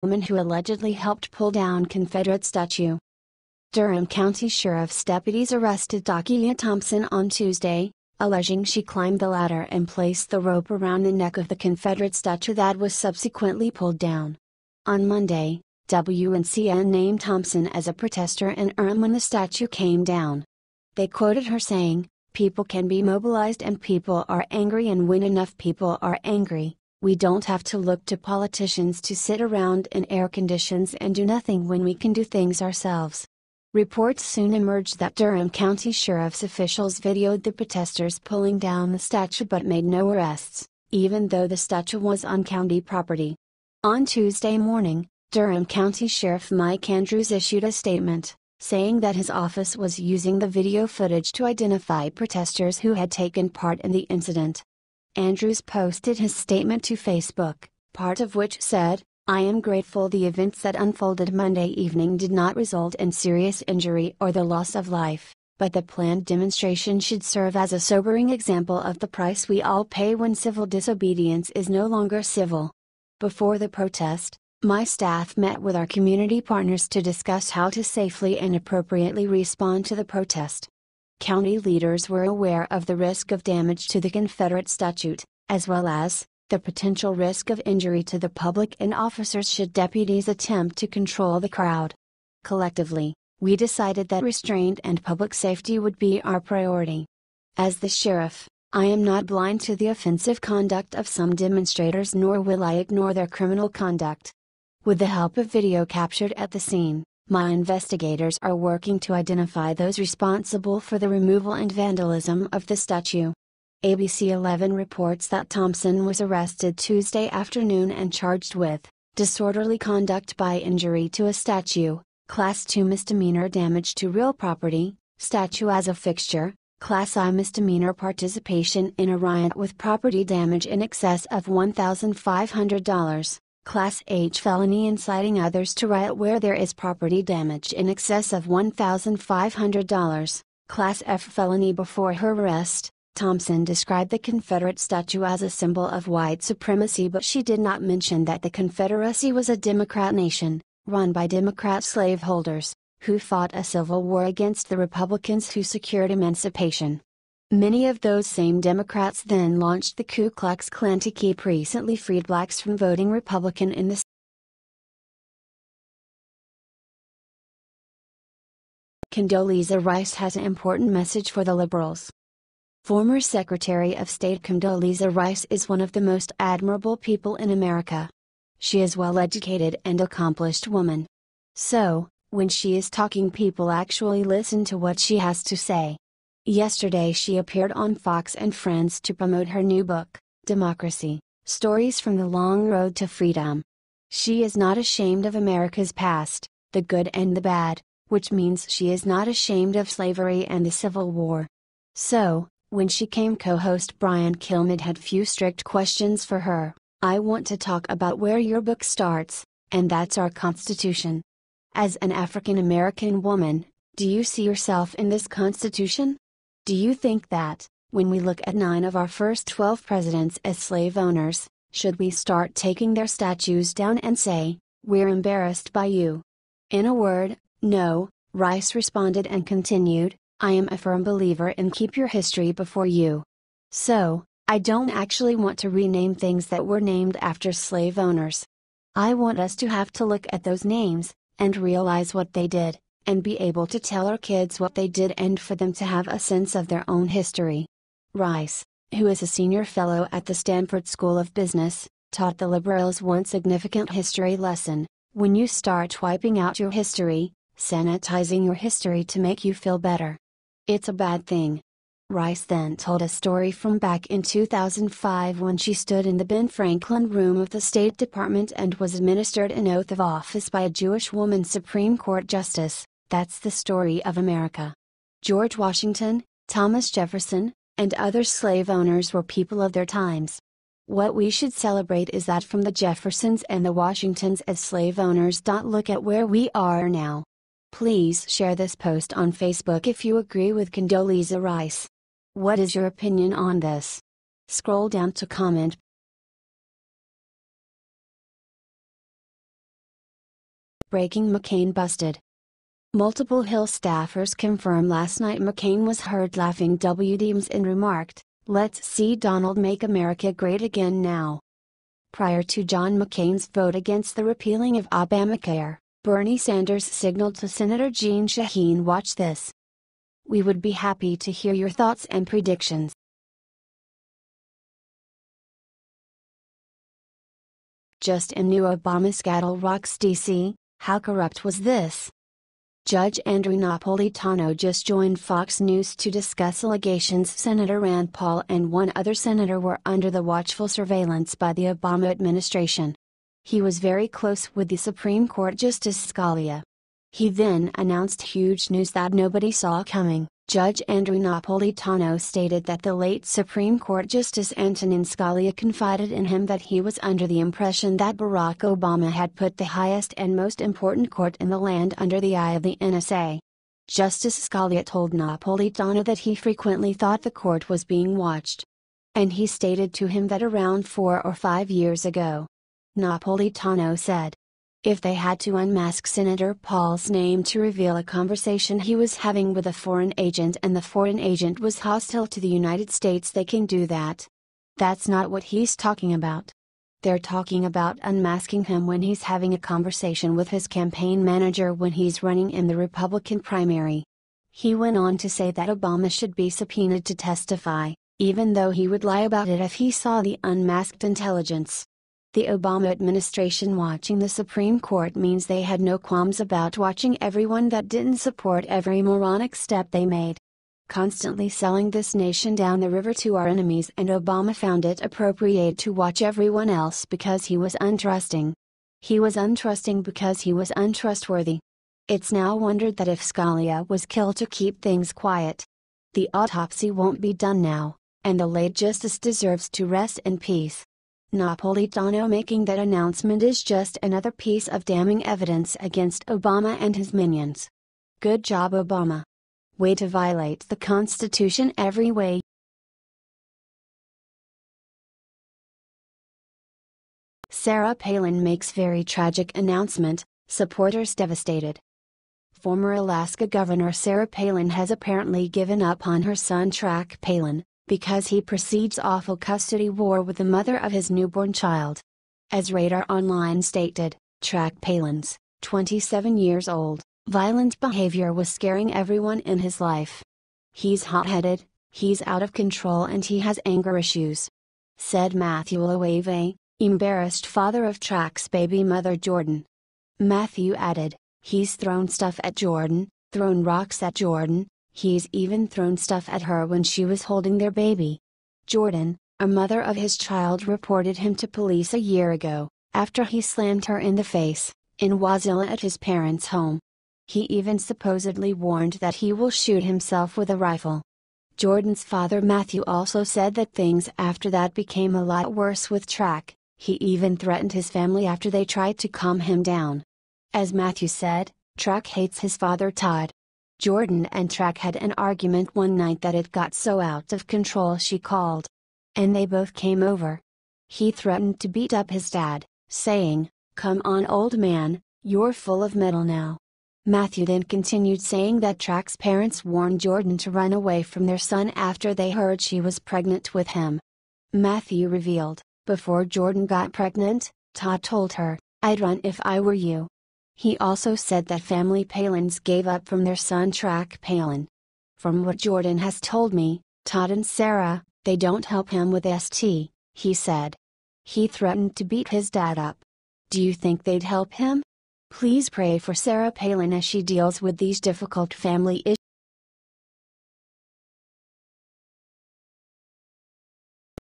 woman who allegedly helped pull down Confederate statue. Durham County Sheriff's deputies arrested Dakia Thompson on Tuesday, alleging she climbed the ladder and placed the rope around the neck of the Confederate statue that was subsequently pulled down. On Monday, WNCN named Thompson as a protester in Durham when the statue came down. They quoted her saying, "People can be mobilized and people are angry, and when enough people are angry, we don't have to look to politicians to sit around in air conditions and do nothing when we can do things ourselves." Reports soon emerged that Durham County Sheriff's officials videoed the protesters pulling down the statue but made no arrests, even though the statue was on county property. On Tuesday morning, Durham County Sheriff Mike Andrews issued a statement, saying that his office was using the video footage to identify protesters who had taken part in the incident. Andrews posted his statement to Facebook, part of which said, "I am grateful the events that unfolded Monday evening did not result in serious injury or the loss of life, but the planned demonstration should serve as a sobering example of the price we all pay when civil disobedience is no longer civil." Before the protest, my staff met with our community partners to discuss how to safely and appropriately respond to the protest. County leaders were aware of the risk of damage to the Confederate statue, as well as the potential risk of injury to the public and officers should deputies attempt to control the crowd. Collectively, we decided that restraint and public safety would be our priority. As the sheriff, I am not blind to the offensive conduct of some demonstrators, nor will I ignore their criminal conduct. With the help of video captured at the scene, my investigators are working to identify those responsible for the removal and vandalism of the statue. ABC 11 reports that Thompson was arrested Tuesday afternoon and charged with disorderly conduct by injury to a statue, Class 2 misdemeanor damage to real property, statue as a fixture, Class I misdemeanor participation in a riot with property damage in excess of $1,500, Class H felony inciting others to riot where there is property damage in excess of $1,500, Class F felony. Before her arrest, Thompson described the Confederate statue as a symbol of white supremacy, but she did not mention that the Confederacy was a Democrat nation, run by Democrat slaveholders, who fought a civil war against the Republicans who secured emancipation. Many of those same Democrats then launched the Ku Klux Klan to keep recently freed blacks from voting Republican in the Condoleezza Rice has an important message for the liberals. Former Secretary of State Condoleezza Rice is one of the most admirable people in America. She is a well-educated and accomplished woman. So, when she is talking, people actually listen to what she has to say. Yesterday she appeared on Fox and Friends to promote her new book, Democracy: Stories from the Long Road to Freedom. She is not ashamed of America's past, the good and the bad, which means she is not ashamed of slavery and the Civil War. So, when she came, co-host Brian Kilmeade had few strict questions for her. "I want to talk about where your book starts, and that's our Constitution. As an African American woman, do you see yourself in this Constitution? Do you think that, when we look at 9 of our first 12 presidents as slave owners, should we start taking their statues down and say, 'We're embarrassed by you'?" In a word, no, Rice responded and continued, "I am a firm believer in keep your history before you. So, I don't actually want to rename things that were named after slave owners. I want us to have to look at those names, and realize what they did, and be able to tell our kids what they did, and for them to have a sense of their own history." Rice, who is a senior fellow at the Stanford School of Business, taught the liberals one significant history lesson: when you start wiping out your history, sanitizing your history to make you feel better, it's a bad thing. Rice then told a story from back in 2005 when she stood in the Ben Franklin room of the State Department and was administered an oath of office by a Jewish woman Supreme Court Justice. That's the story of America. George Washington, Thomas Jefferson, and other slave owners were people of their times. What we should celebrate is that from the Jeffersons and the Washingtons as slave owners. Look at where we are now. Please share this post on Facebook if you agree with Condoleezza Rice. What is your opinion on this? Scroll down to comment. Breaking: McCain busted. Multiple Hill staffers confirm last night McCain was heard laughing WDMs and remarked, "Let's see Donald make America great again now." Prior to John McCain's vote against the repealing of Obamacare, Bernie Sanders signaled to Senator Jeanne Shaheen, "Watch this. We would be happy to hear your thoughts and predictions." Just in new Obama scandal rocks DC, how corrupt was this? Judge Andrew Napolitano just joined Fox News to discuss allegations Senator Rand Paul and one other senator were under the watchful surveillance by the Obama administration. He was very close with the Supreme Court Justice Scalia. He then announced huge news that nobody saw coming. Judge Andrew Napolitano stated that the late Supreme Court Justice Antonin Scalia confided in him that he was under the impression that Barack Obama had put the highest and most important court in the land under the eye of the NSA. Justice Scalia told Napolitano that he frequently thought the court was being watched. And he stated to him that around 4 or 5 years ago. Napolitano said, if they had to unmask Senator Paul's name to reveal a conversation he was having with a foreign agent and the foreign agent was hostile to the United States, they can do that. That's not what he's talking about. They're talking about unmasking him when he's having a conversation with his campaign manager when he's running in the Republican primary. He went on to say that Obama should be subpoenaed to testify, even though he would lie about it if he saw the unmasked intelligence. The Obama administration watching the Supreme Court means they had no qualms about watching everyone that didn't support every moronic step they made. Constantly selling this nation down the river to our enemies, and Obama found it appropriate to watch everyone else because he was untrusting. He was untrusting because he was untrustworthy. It's now wondered that if Scalia was killed to keep things quiet. The autopsy won't be done now, and the late justice deserves to rest in peace. Napolitano making that announcement is just another piece of damning evidence against Obama and his minions. Good job, Obama. Way to violate the Constitution every way. Sarah Palin makes very tragic announcement, supporters devastated. Former Alaska Governor Sarah Palin has apparently given up on her son Track Palin, because he proceeds awful custody war with the mother of his newborn child. As Radar Online stated, Track Palin's, 27 years old, violent behavior was scaring everyone in his life. He's hot-headed, he's out of control, and he has anger issues, said Matthew Loave, embarrassed father of Track's baby mother Jordan. Matthew added, he's thrown stuff at Jordan, thrown rocks at Jordan. He's even thrown stuff at her when she was holding their baby. Jordan, a mother of his child, reported him to police a year ago, after he slammed her in the face, in Wasilla at his parents' home. He even supposedly warned that he will shoot himself with a rifle. Jordan's father Matthew also said that things after that became a lot worse with Track. He even threatened his family after they tried to calm him down. As Matthew said, Track hates his father Todd. Jordan and Track had an argument one night that it got so out of control she called. And they both came over. He threatened to beat up his dad, saying, "Come on, old man, you're full of metal now." Matthew then continued saying that Track's parents warned Jordan to run away from their son after they heard she was pregnant with him. Matthew revealed, before Jordan got pregnant, Todd told her, "I'd run if I were you." He also said that family Palins gave up from their son Track Palin. From what Jordan has told me, Todd and Sarah, they don't help him with ST, he said. He threatened to beat his dad up. Do you think they'd help him? Please pray for Sarah Palin as she deals with these difficult family issues.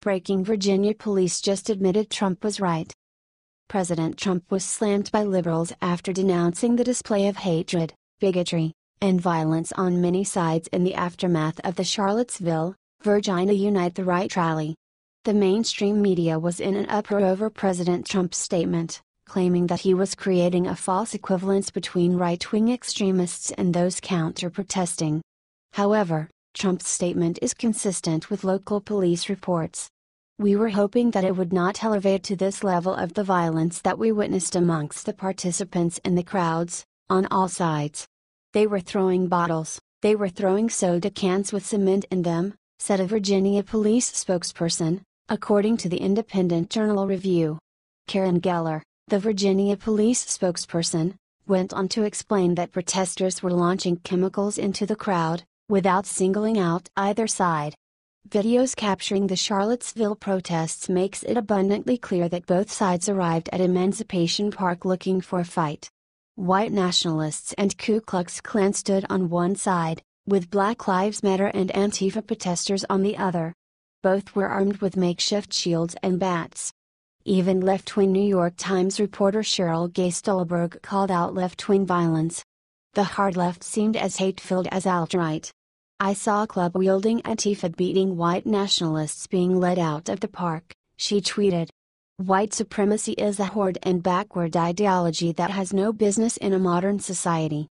Breaking: Virginia police just admitted Trump was right. President Trump was slammed by liberals after denouncing the display of hatred, bigotry, and violence on many sides in the aftermath of the Charlottesville, Virginia Unite the Right rally. The mainstream media was in an uproar over President Trump's statement, claiming that he was creating a false equivalence between right-wing extremists and those counter-protesting. However, Trump's statement is consistent with local police reports. We were hoping that it would not elevate to this level of the violence that we witnessed amongst the participants in the crowds, on all sides. They were throwing bottles, they were throwing soda cans with cement in them, said a Virginia police spokesperson, according to the Independent Journal Review. Karen Geller, the Virginia police spokesperson, went on to explain that protesters were launching chemicals into the crowd, without singling out either side. Videos capturing the Charlottesville protests makes it abundantly clear that both sides arrived at Emancipation Park looking for a fight. White nationalists and Ku Klux Klan stood on one side, with Black Lives Matter and Antifa protesters on the other. Both were armed with makeshift shields and bats. Even left-wing New York Times reporter Cheryl Gay Stolberg called out left-wing violence. The hard left seemed as hate-filled as alt-right. I saw a club-wielding Antifa beating white nationalists being led out of the park, she tweeted. White supremacy is a horrid and backward ideology that has no business in a modern society.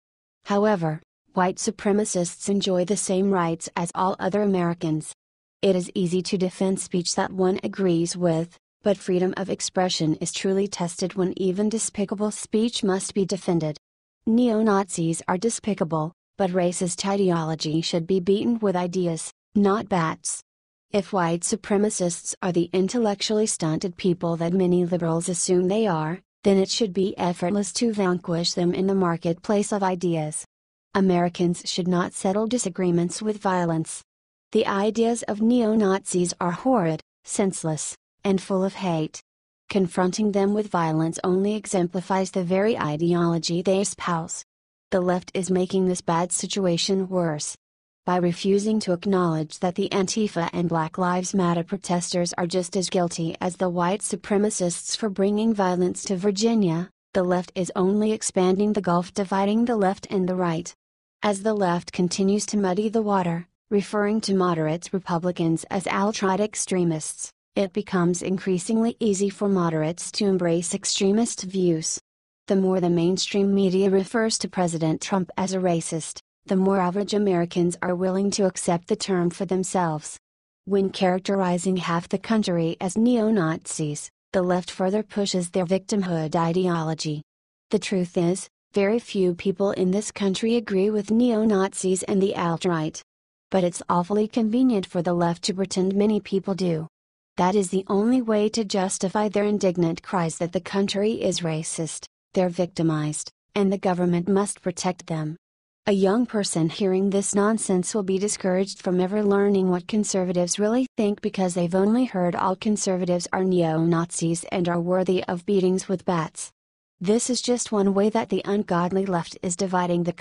However, white supremacists enjoy the same rights as all other Americans. It is easy to defend speech that one agrees with, but freedom of expression is truly tested when even despicable speech must be defended. Neo-Nazis are despicable, but racist ideology should be beaten with ideas, not bats. If white supremacists are the intellectually stunted people that many liberals assume they are, then it should be effortless to vanquish them in the marketplace of ideas. Americans should not settle disagreements with violence. The ideas of neo-Nazis are horrid, senseless, and full of hate. Confronting them with violence only exemplifies the very ideology they espouse. The left is making this bad situation worse. By refusing to acknowledge that the Antifa and Black Lives Matter protesters are just as guilty as the white supremacists for bringing violence to Virginia, the left is only expanding the gulf dividing the left and the right. As the left continues to muddy the water, referring to moderate Republicans as alt-right extremists, it becomes increasingly easy for moderates to embrace extremist views. The more the mainstream media refers to President Trump as a racist, the more average Americans are willing to accept the term for themselves. When characterizing half the country as neo-Nazis, the left further pushes their victimhood ideology. The truth is, very few people in this country agree with neo-Nazis and the alt-right. But it's awfully convenient for the left to pretend many people do. That is the only way to justify their indignant cries that the country is racist, they're victimized, and the government must protect them. A young person hearing this nonsense will be discouraged from ever learning what conservatives really think because they've only heard all conservatives are neo-Nazis and are worthy of beatings with bats. This is just one way that the ungodly left is dividing the